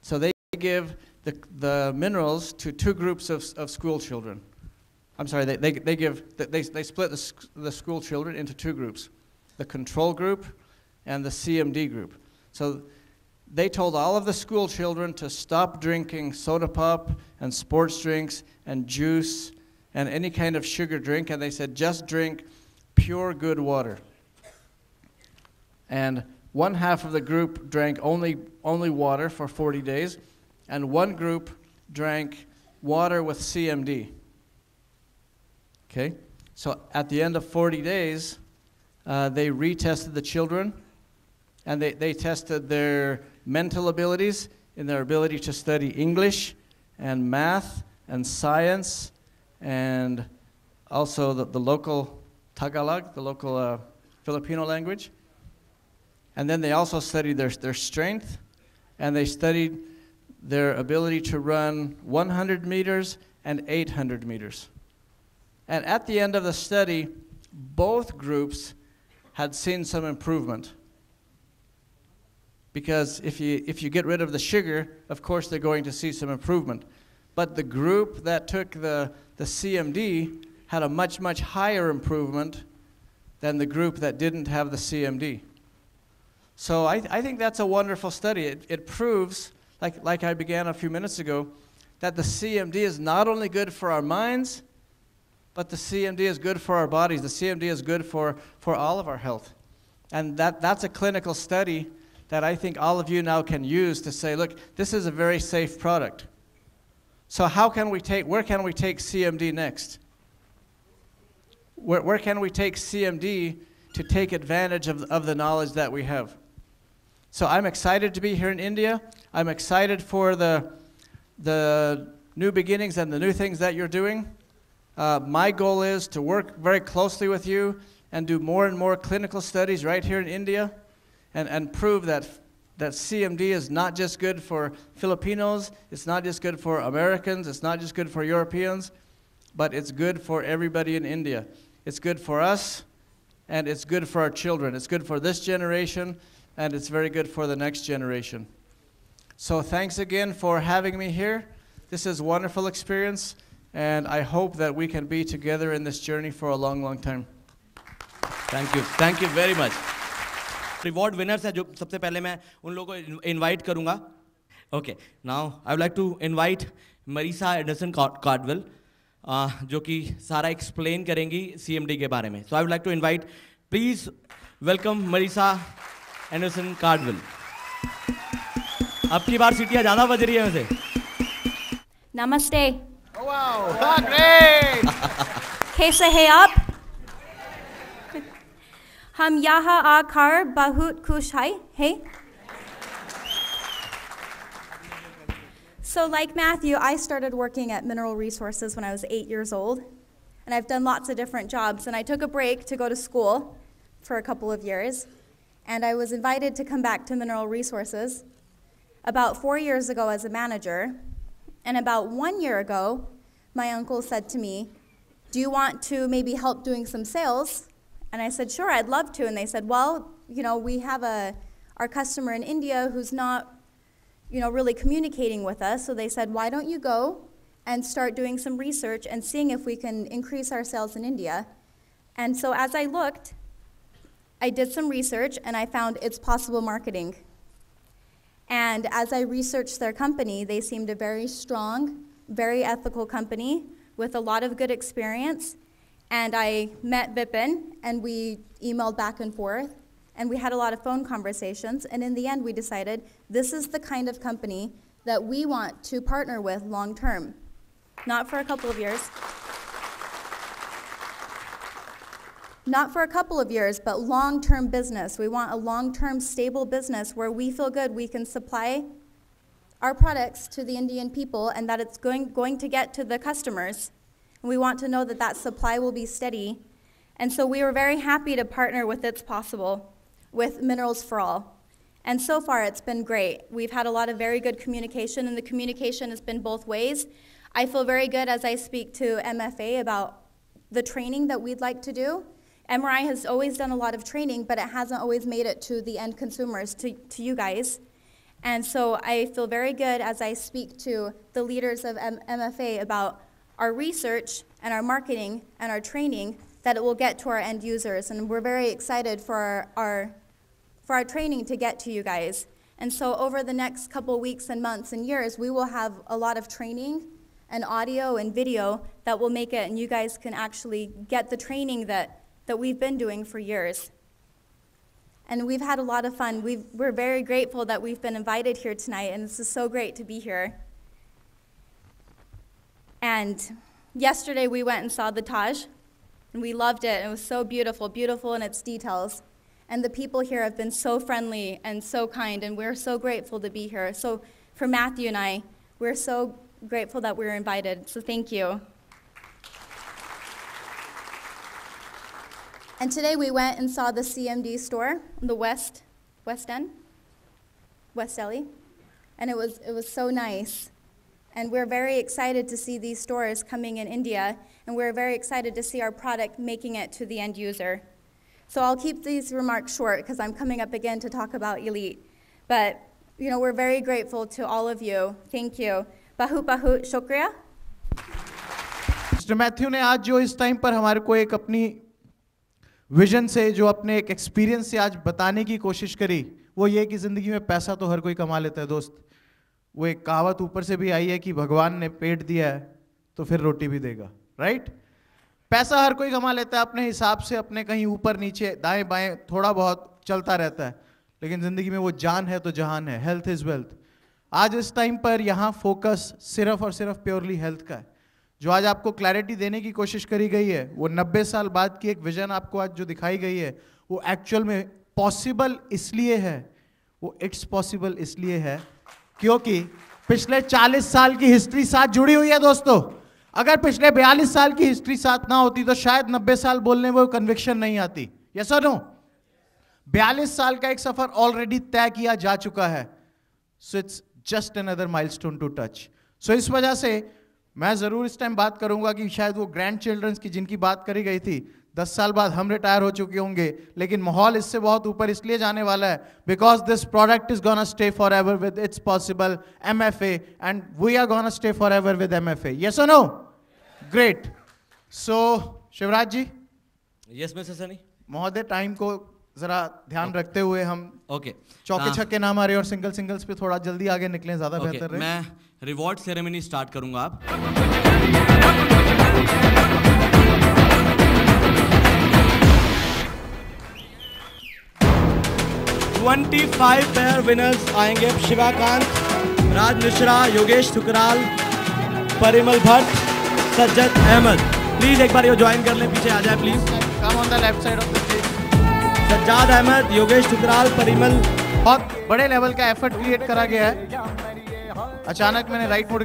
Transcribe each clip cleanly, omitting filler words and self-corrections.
So they give the minerals to two groups of school children. I'm sorry, they split the school children into two groups, the control group and the CMD group. So they told all of the school children to stop drinking soda pop and sports drinks and juice and any kind of sugar drink, and they said just drink pure good water. And one half of the group drank only water for 40 days, and one group drank water with CMD. Okay? So at the end of 40 days, they retested the children, and they tested their mental abilities in their ability to study English and math and science and also the local Tagalog, the local Filipino language. And then they also studied their strength, and they studied their ability to run 100 meters and 800 meters. And at the end of the study, both groups had seen some improvement. Because if you get rid of the sugar, of course they're going to see some improvement. But the group that took the CMD had a much, much higher improvement than the group that didn't have the CMD. So I think that's a wonderful study. It proves, like I began a few minutes ago, that the CMD is not only good for our minds, but the CMD is good for our bodies. The CMD is good for all of our health. And that's a clinical study that I think all of you now can use to say, look, this is a very safe product. So where can we take CMD next? Where can we take CMD to take advantage of the knowledge that we have? So I'm excited to be here in India. I'm excited for the new beginnings and the new things that you're doing. My goal is to work very closely with you and do more and more clinical studies right here in India and prove that CMD is not just good for Filipinos, it's not just good for Americans, it's not just good for Europeans, but it's good for everybody in India. It's good for us, and it's good for our children. It's good for this generation, and it's very good for the next generation. So thanks again for having me here. This is a wonderful experience, and I hope that we can be together in this journey for a long, long time. Thank you. Thank you very much. Reward winners है जो सबसे पहले मैं उन लोगों को invite करूँगा. Okay, now I would like to invite Marisa Anderson Cardwell, जो कि सारा explain करेंगी CMD के बारे में. So I would like to invite, please welcome Marisa Anderson Cardwell. अब की बार सीटियाँ ज़्यादा बज रही है वैसे. Namaste. Oh wow, great! कैसे हैं आप? हम यहाँ आकर बहुत खुश हैं. So like Matthew, I started working at Mineral Resources when I was 8 years old, and I've done lots of different jobs, and I took a break to go to school for a couple of years, and I was invited to come back to Mineral Resources about 4 years ago as a manager, and about 1 year ago, my uncle said to me, do you want to maybe help doing some sales? And I said, sure, I'd love to. And they said, well, you know, we have our customer in India who's not, you know, really communicating with us. So they said, why don't you go and start doing some research and seeing if we can increase our sales in India? And so as I looked, I did some research, and I found It's Possible Marketing. And as I researched their company, they seemed a very strong, very ethical company with a lot of good experience. And I met Vipin, and we emailed back and forth, and we had a lot of phone conversations, and in the end we decided this is the kind of company that we want to partner with long term. Not for a couple of years. Not for a couple of years, but long-term business. We want a long-term stable business where we feel good we can supply our products to the Indian people and that it's going to get to the customers. We want to know that that supply will be steady. And so we were very happy to partner with It's Possible, with Minerals for All. And so far it's been great. We've had a lot of very good communication, and the communication has been both ways. I feel very good as I speak to MFA about the training that we'd like to do. MRI has always done a lot of training, but it hasn't always made it to the end consumers, to you guys. And so I feel very good as I speak to the leaders of MFA about our research and our marketing and our training, that it will get to our end users. And we're very excited for our training to get to you guys. And so over the next couple weeks and months and years, we will have a lot of training and audio and video that will make it, and you guys can actually get the training that we've been doing for years. And we've had a lot of fun. We're very grateful that we've been invited here tonight, and this is so great to be here. And yesterday we went and saw the Taj, and we loved it. It was so beautiful, beautiful in its details. And the people here have been so friendly and so kind, and we're so grateful to be here. So for Matthew and I, we're so grateful that we were invited, so thank you. And today we went and saw the CMD store, the West End, West Delhi, and it was so nice. And we're very excited to see these stores coming in India, and we're very excited to see our product making it to the end user. So I'll keep these remarks short because I'm coming up again to talk about Elite. But we're very grateful to all of you. Thank you. Bahut bahut shukriya. Mister Matthew ने आज जो इस time पर हमारे को एक अपनी vision से, जो अपने एक एक्सपीरियंस से आज बताने की कोशिश करी, वो ये कि ज़िंदगी में पैसा तो हर कोई कमा लेता है दोस्त। वो एक कहावत ऊपर से भी आई है कि भगवान ने पेट दिया है तो फिर रोटी भी देगा, राइट? पैसा हर कोई कमा लेता है अपने हिसाब से, अपने कहीं ऊपर नीचे दाएं बाएं थोड़ा बहुत चलता रहता है, लेकिन ज़िंदगी में वो जान है तो जहान है। Health is wealth. आज इस टाइम पर यहाँ फोकस सिर्फ और सिर्फ प्योरली हेल्थ का है। जो आज आपको क्लैरिटी देने की कोशिश करी गई है, वो 90 साल बाद की एक विजन आपको आज जो दिखाई गई है, वो एक्चुअल में पॉसिबल इसलिए है, वो इट्स पॉसिबल इसलिए है क्योंकि पिछले 40 साल की हिस्ट्री साथ जुड़ी हुई है दोस्तों। अगर पिछले 42 साल की हिस्ट्री साथ ना होती तो शायद 90 साल बोलने में वो कन्विक्शन नहीं आती। यस और नो? 42 साल का एक सफर ऑलरेडी तय किया जा चुका है। So it's just another milestone to touch. So इस वजह से मैं जरूर इस टाइम बात करूंगा कि शायद वो ग्रैंड चिल्ड्रंस की जिनकी बात करी गई थी, 10 साल बाद हम रिटायर हो चुके होंगे, लेकिन माहौल इससे बहुत ऊपर इसलिए जाने वाला है because this product is gonna stay forever with its possible MFA and we are gonna stay forever with MFA। Yes और no? Great. So Shivraj ji. Yes mister Sunny महोदय, टाइम को जरा ध्यान रखते हुए हम ओके चौके छक्के ना मारे और सिंगल्स पे थोड़ा जल्दी आगे निकलें, ज्यादा बेहतर रहे। मैं रिवॉर्ड सेरेमनी स्टार्ट करूंगा। आप 25 पेयर विनर्स आएंगे। शिवाकांत, राज मिश्रा, योगेश ठुकराल, परिमल भट्ट, सज्जद अहमद। प्लीज एक बार ये ज्वाइन कर लें, पीछे आ जाए please. Come on the left side of the stage. Sajjad Ahmed, Yogesh Thukral, Parimal. बहुत बड़े लेवल का एफर्ट क्रिएट करा गया है। अचानक मैंने राइट मोड़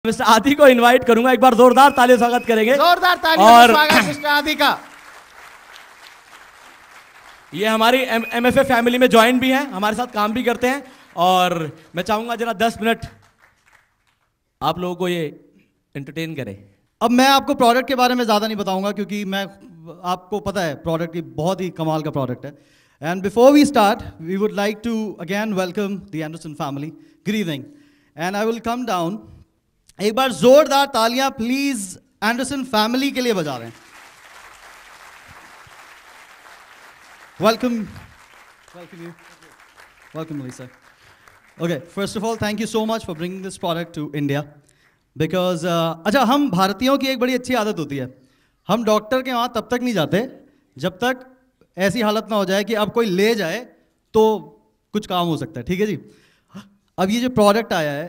मिस्टर आदि को इनवाइट करूंगा, एक बार जोरदार तालियों स्वागत करेंगे। जोरदार तालियों और से स्वागत मिस्टर आदि का। ये हमारी MFA फैमिली में ज्वाइन भी हैं, हमारे साथ काम भी करते हैं। और मैं चाहूंगा जरा 10 मिनट आप लोगों को ये एंटरटेन करें। अब मैं आपको प्रोडक्ट के बारे में ज़्यादा नहीं बताऊंगा क्योंकि मैं आपको पता है प्रोडक्ट की बहुत ही कमाल का प्रोडक्ट है। And before we start we would like to again welcome the Anderson family. Good evening and I will come down. एक बार जोरदार तालियां प्लीज एंडरसन फैमिली के लिए बजा रहे हैं। Welcome you, welcome Lisa. Okay, first of all, thank you so much for bringing this product to India. Because अच्छा, हम भारतीयों की एक बड़ी अच्छी आदत होती है, हम डॉक्टर के वहाँ तब तक नहीं जाते जब तक ऐसी हालत ना हो जाए कि अब कोई ले जाए तो कुछ काम हो सकता है। ठीक है जी। अब ये जो प्रोडक्ट आया है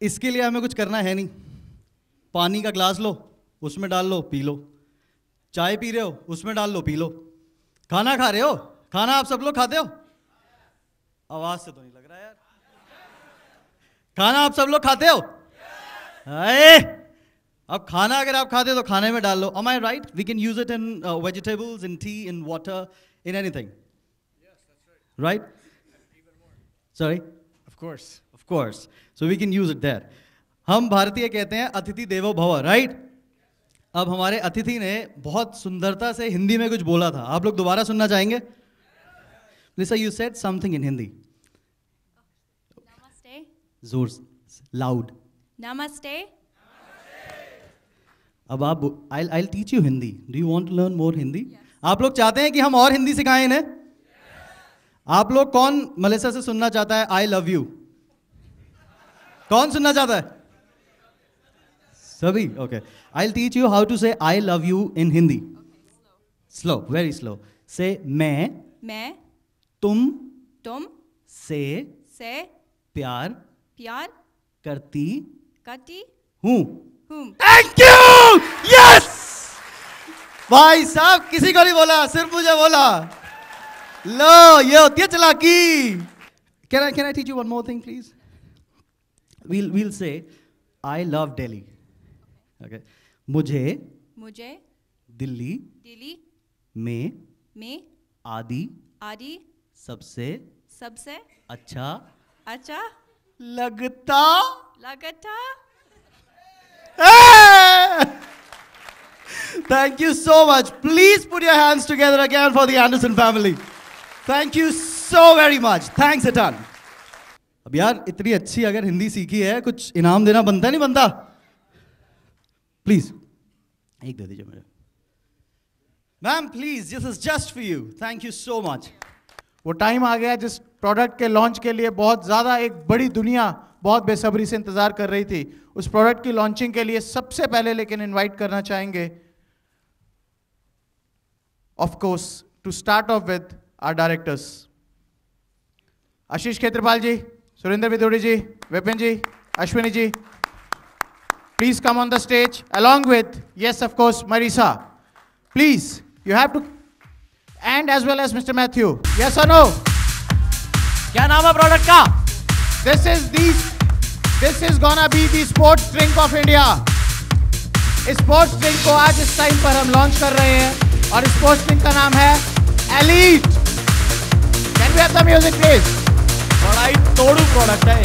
इसके लिए हमें कुछ करना है नहीं। पानी का ग्लास लो, उसमें डाल लो, पी लो। चाय पी रहे हो, उसमें डाल लो, पी लो। खाना खा रहे हो, खाना आप सब लोग खाते हो? आवाज से तो नहीं लग रहा यार। खाना आप सब लोग खाते हो? अरे अब खाना अगर आप खाते हो तो खाने में डाल लो। Am I right? We can use it in vegetables, in tea, in water, in anything. Yes, that's right. Right? Even more. Sorry? Of course. Of course. So we can use it there. हम भारतीय कहते हैं अतिथि देवो भव, right? अब हमारे अतिथि ने बहुत सुंदरता से हिंदी में कुछ बोला था, आप लोग दोबारा सुनना चाहेंगे? Lisa, you said something in Hindi. Namaste. जोर loud. Namaste. अब आप I'll teach you Hindi. Do you want to learn more Hindi? Yes. आप लोग चाहते हैं कि हम और हिंदी सिखाएं इन्हें? आप लोग कौन मलेशिया से सुनना चाहता है I love you? कौन सुनना चाहता है? सभी? Okay. I'll teach you how to say I love you in Hindi. Okay, slow, very slow. Say मैं तुम से प्यार करती हूँ। Thank you! Yes! भाई साहब किसी को नहीं बोला, सिर्फ मुझे बोला। लो, ये होती है चालाकी। Can I teach you one more thing, please? We'll say I love Delhi. Okay. मुझे दिल्ली में आदि सबसे अच्छा लगता। Thank you so much. Please put your hands together again for the Anderson family. Thank you so very much. Thanks a ton. अब यार इतनी अच्छी अगर हिंदी सीखी है, कुछ इनाम देना बनता नहीं बनता? प्लीज एक दे दीजिए मुझे। Ma'am please, this is just for you. Thank you so much. वो टाइम आ गया जिस प्रोडक्ट के लॉन्च के लिए बहुत ज़्यादा एक बड़ी दुनिया बहुत बेसब्री से इंतजार कर रही थी। उस प्रोडक्ट की लॉन्चिंग के लिए सबसे पहले लेकिन इनवाइट करना चाहेंगे of course to start off with our directors Ashish Khetrapal ji, Surendra Vidhuri ji, Vipin ji, Ashwini ji. Please come on the stage along with, yes, of course, Marisa. Please, you have to, and as well as Mr. Matthew. Yes or no? क्या नाम है product का? This is gonna be the sports drink of India. इस sports drink को आज इस time पर हम लॉन्च कर रहे हैं और इस स्पोर्ट्स ड्रिंक का नाम है elite. Can we have the music, please? बड़ा ही तोड़ू प्रोडक्ट है।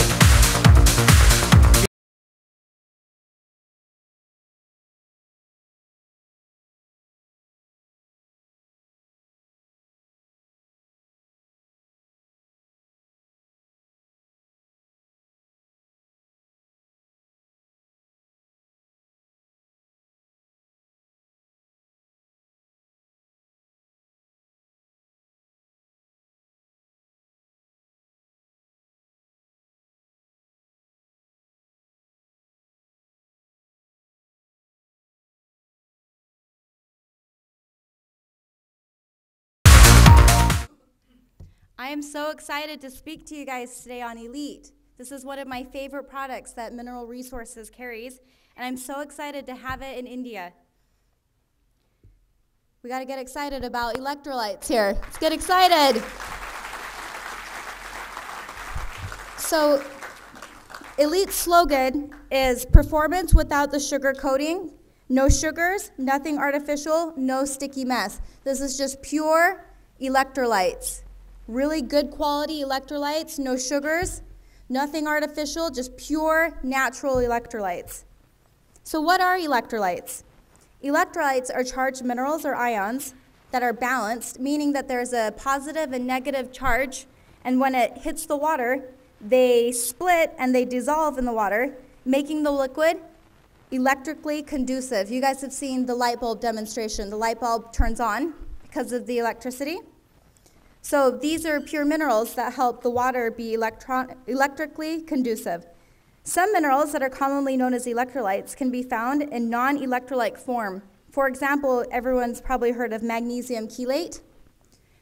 I am so excited to speak to you guys today on Elite. This is one of my favorite products that Mineral Resources carries, and I'm so excited to have it in India. We got to get excited about electrolytes here. Let's get excited. So Elite's slogan is performance without the sugar coating, no sugars, nothing artificial, no sticky mess. This is just pure electrolytes. Really good quality electrolytes, no sugars, nothing artificial, just pure natural electrolytes. So what are electrolytes? Electrolytes are charged minerals or ions that are balanced, meaning that there's a positive and negative charge, and when it hits the water, they split and they dissolve in the water, making the liquid electrically conducive. You guys have seen the light bulb demonstration. The light bulb turns on because of the electricity. So these are pure minerals that help the water be electrically conducive. Some minerals that are commonly known as electrolytes can be found in non-electrolyte form. For example, everyone's probably heard of magnesium chelate.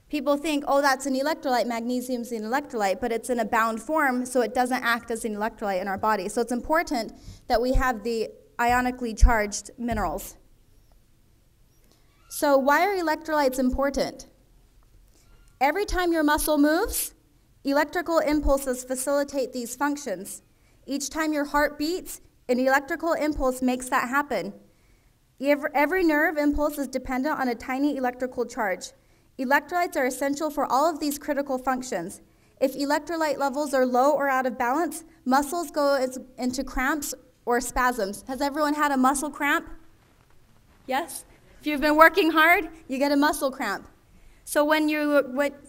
People think, oh, that's an electrolyte, magnesium's an electrolyte, but it's in a bound form, so it doesn't act as an electrolyte in our body. So it's important that we have the ionically charged minerals. So why are electrolytes important? Every time your muscle moves, electrical impulses facilitate these functions. Each time your heart beats, an electrical impulse makes that happen. Every nerve impulse is dependent on a tiny electrical charge. Electrolytes are essential for all of these critical functions. If electrolyte levels are low or out of balance, muscles go into cramps or spasms. Has everyone had a muscle cramp? Yes? If you've been working hard, you get a muscle cramp. So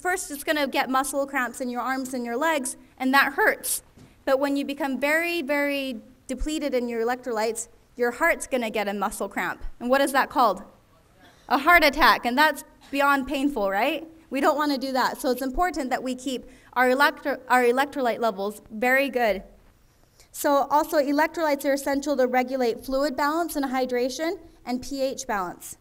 first it's going to get muscle cramps in your arms and your legs, and that hurts. But when you become very, very depleted in your electrolytes, your heart's going to get a muscle cramp. And what is that called? A heart attack, and that's beyond painful, right? We don't want to do that. So it's important that we keep our electrolyte levels very good. So also electrolytes are essential to regulate fluid balance and hydration and pH balance.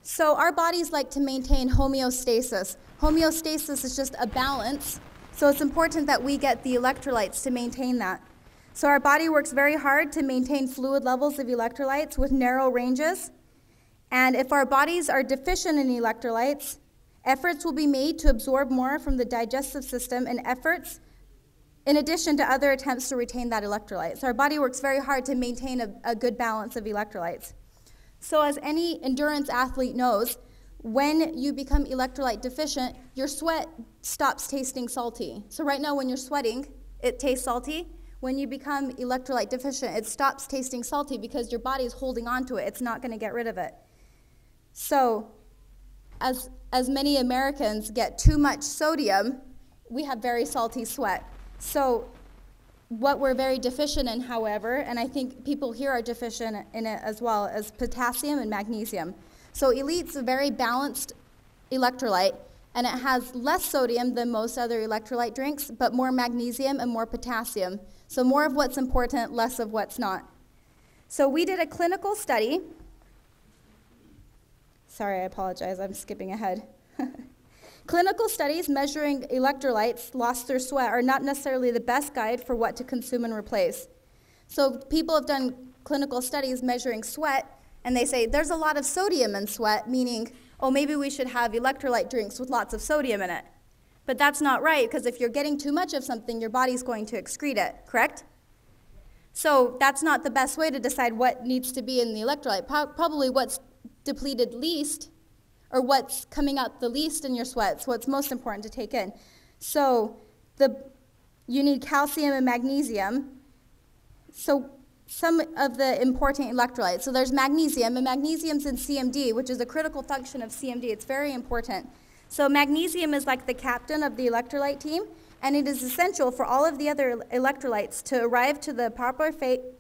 So our bodies like to maintain homeostasis. Homeostasis is just a balance. So it's important that we get the electrolytes to maintain that. So our body works very hard to maintain fluid levels of electrolytes with narrow ranges. And if our bodies are deficient in electrolytes, efforts will be made to absorb more from the digestive system and efforts in addition to other attempts to retain that electrolyte. So our body works very hard to maintain a good balance of electrolytes. So as any endurance athlete knows, when you become electrolyte deficient, your sweat stops tasting salty. So right now when you're sweating, it tastes salty. When you become electrolyte deficient, it stops tasting salty because your body is holding on to it. It's not going to get rid of it. So as many Americans get too much sodium, we have very salty sweat. So what we're very deficient in, however, and I think people here are deficient in it as well, is potassium and magnesium. So Elite's a very balanced electrolyte, and it has less sodium than most other electrolyte drinks, but more magnesium and more potassium. So more of what's important, less of what's not. So we did a clinical study. Sorry, I apologize, I'm skipping ahead. Clinical studies measuring electrolytes lost through sweat are not necessarily the best guide for what to consume and replace. So people have done clinical studies measuring sweat, and they say there's a lot of sodium in sweat, meaning, oh, maybe we should have electrolyte drinks with lots of sodium in it. But that's not right, because if you're getting too much of something, your body's going to excrete it, correct? So that's not the best way to decide what needs to be in the electrolyte. Probably what's depleted least, or what's coming out the least in your sweat, is what's most important to take in. So you need calcium and magnesium. So some of the important electrolytes. So there's magnesium, and magnesium's in CMD, which is a critical function of CMD. It's very important. So magnesium is like the captain of the electrolyte team, and it is essential for all of the other electrolytes to arrive to the proper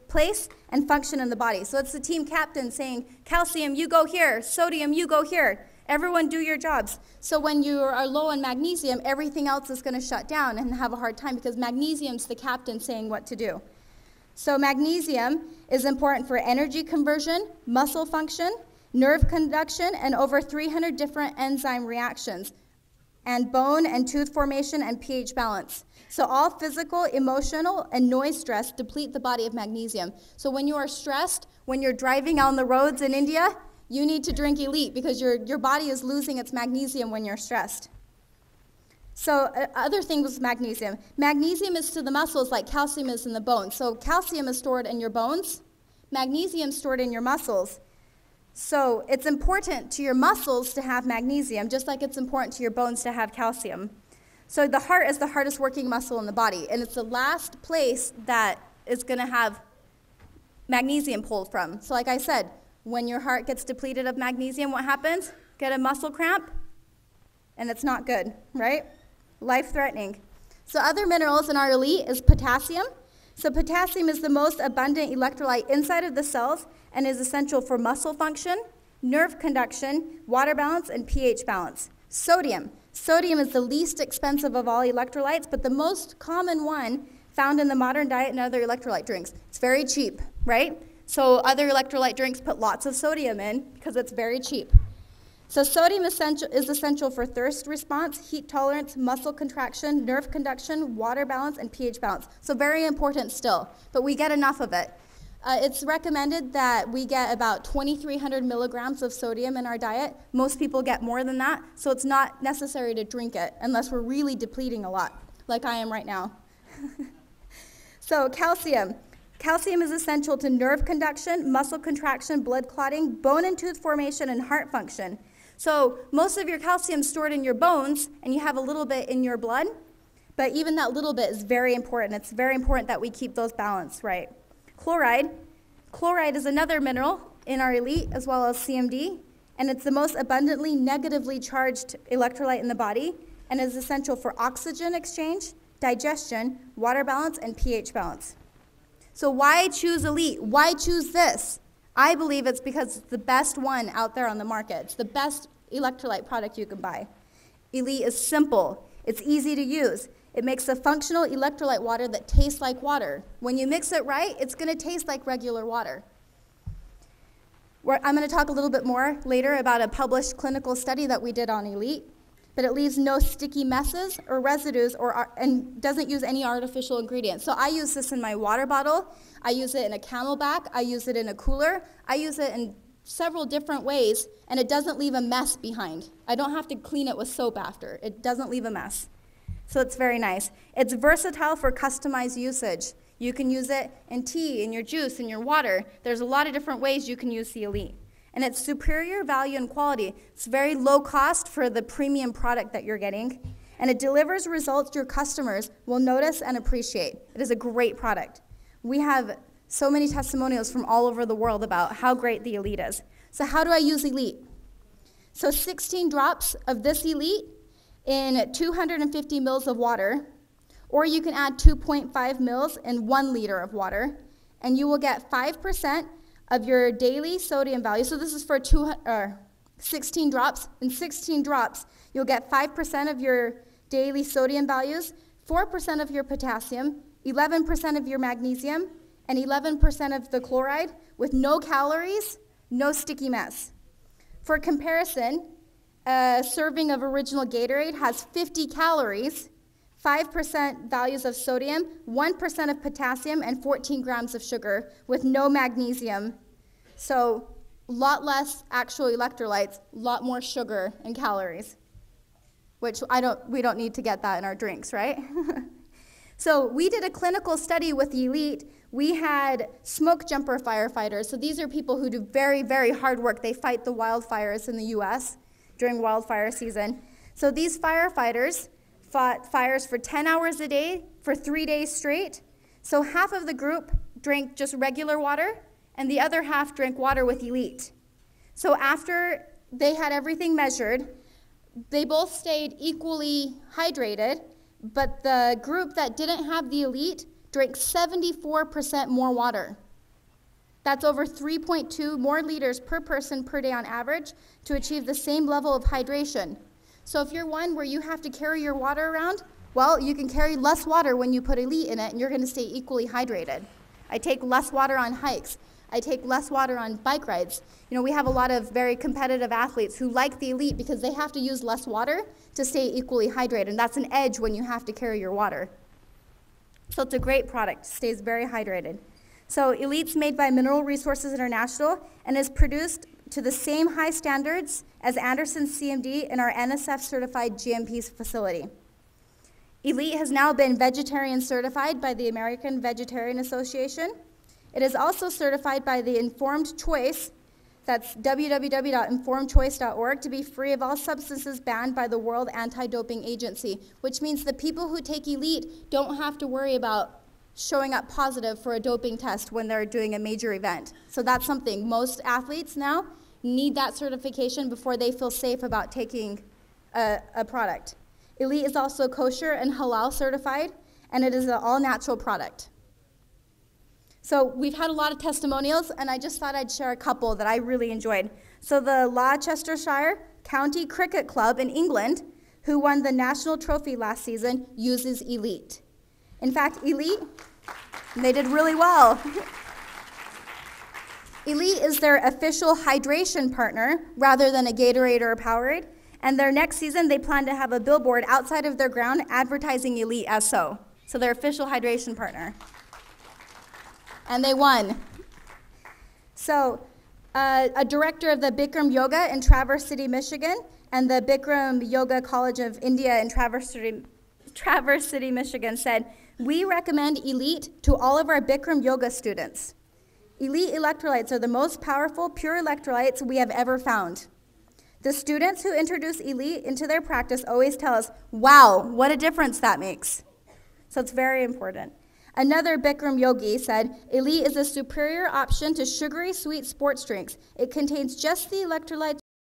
place and function in the body. So it's the team captain saying, calcium, you go here. Sodium, you go here. Everyone do your jobs. So when you are low on magnesium, everything else is going to shut down and have a hard time because magnesium's the captain saying what to do. So magnesium is important for energy conversion, muscle function, nerve conduction, and over 300 different enzyme reactions, and bone and tooth formation and pH balance. So all physical, emotional, and noise stress deplete the body of magnesium. So when you are stressed, when you're driving on the roads in India, you need to drink Elite because your body is losing its magnesium when you're stressed. So other thing was magnesium. Magnesium is to the muscles like calcium is in the bones. So calcium is stored in your bones, magnesium is stored in your muscles. So it's important to your muscles to have magnesium, just like it's important to your bones to have calcium. So the heart is the hardest working muscle in the body, and it's the last place that is going to have magnesium pulled from. So like I said, when your heart gets depleted of magnesium, what happens? Get a muscle cramp, and it's not good, right? Life-threatening. So other minerals in our elite is potassium. So potassium is the most abundant electrolyte inside of the cells and is essential for muscle function, nerve conduction, water balance, and pH balance. Sodium. Sodium is the least expensive of all electrolytes, but the most common one found in the modern diet and other electrolyte drinks. It's very cheap, right? So other electrolyte drinks put lots of sodium in because it's very cheap. So sodium is essential for thirst response, heat tolerance, muscle contraction, nerve conduction, water balance, and pH balance. So very important still, but we get enough of it. It's recommended that we get about 2,300 milligrams of sodium in our diet. Most people get more than that, so it's not necessary to drink it unless we're really depleting a lot, like I am right now. So calcium. Calcium is essential to nerve conduction, muscle contraction, blood clotting, bone and tooth formation, and heart function. So most of your calcium is stored in your bones, and you have a little bit in your blood, but even that little bit is very important. It's very important that we keep those balanced right. Chloride. Chloride is another mineral in our elite as well as CMD, and it's the most abundantly negatively charged electrolyte in the body and is essential for oxygen exchange, digestion, water balance, and pH balance. So why choose elite? Why choose this? I believe it's because it's the best one out there on the market. It's the best electrolyte product you can buy. Elite is simple. It's easy to use. It makes a functional electrolyte water that tastes like water. When you mix it right, it's going to taste like regular water. I'm going to talk a little bit more later about a published clinical study that we did on elite, but it leaves no sticky messes or residues and doesn't use any artificial ingredients. So I use this in my water bottle. I use it in a Camelback. I use it in a cooler. I use it in several different ways, and it doesn't leave a mess behind. I don't have to clean it with soap after. It doesn't leave a mess. So it's very nice. It's versatile for customized usage. You can use it in tea, in your juice, in your water. There's a lot of different ways you can use the elite. And it's superior value and quality. It's very low cost for the premium product that you're getting. And it delivers results your customers will notice and appreciate. It is a great product. We have so many testimonials from all over the world about how great the elite is. So how do I use elite? So 16 drops of this elite in 250 mils of water, or you can add 2.5 mils in 1 liter of water, and you will get 5% of your daily sodium value. So this is for 16 drops. In 16 drops, you'll get 5% of your daily sodium values, 4% of your potassium, 11% of your magnesium, and 11% of the chloride with no calories, no sticky mess. For comparison, a serving of original Gatorade has 50 calories, 5% values of sodium, 1% of potassium, and 14 grams of sugar with no magnesium. So a lot less actual electrolytes, a lot more sugar and calories, which we don't need to get that in our drinks, right? So we did a clinical study with Elite. We had smoke jumper firefighters. So these are people who do very, very hard work. They fight the wildfires in the US during wildfire season. So these firefighters fought fires for 10 hours a day for 3 days straight. So half of the group drank just regular water, and the other half drank water with Elite. So after they had everything measured, they both stayed equally hydrated, but the group that didn't have the Elite drank 74% more water. That's over 3.2 more liters per person per day on average to achieve the same level of hydration. So if you're one where you have to carry your water around, well, you can carry less water when you put Elite in it, and you're going to stay equally hydrated. I take less water on hikes. I take less water on bike rides. You know, we have a lot of very competitive athletes who like the Elite because they have to use less water to stay equally hydrated, and that's an edge when you have to carry your water. So it's a great product, stays very hydrated. So Elite's made by Mineral Resources International and is produced to the same high standards as Anderson's CMD in our NSF-certified GMP facility. Elite has now been vegetarian certified by the American Vegetarian Association. It is also certified by the Informed Choice, that's www.informedchoice.org, to be free of all substances banned by the World Anti-Doping Agency, which means the people who take Elite don't have to worry about showing up positive for a doping test when they're doing a major event. So that's something. Most athletes now need that certification before they feel safe about taking a product. Elite is also kosher and halal certified, and it is an all-natural product. So we've had a lot of testimonials, and I just thought I'd share a couple that I really enjoyed. So the Leicestershire County Cricket Club in England, who won the national trophy last season, uses Elite. In fact, Elite, they did really well. Elite is their official hydration partner rather than a Gatorade or a Powerade. And their next season, they plan to have a billboard outside of their ground advertising Elite as so. So their official hydration partner. And they won. So a director of the Bikram Yoga in Traverse City, Michigan, and the Bikram Yoga College of India in Traverse City, Michigan said, "We recommend Elite to all of our Bikram Yoga students. Elite electrolytes are the most powerful, pure electrolytes we have ever found. The students who introduce Elite into their practice always tell us, wow, what a difference that makes." So it's very important. Another Bikram yogi said, "Elite is a superior option to sugary sweet sports drinks. It contains just the electrolytes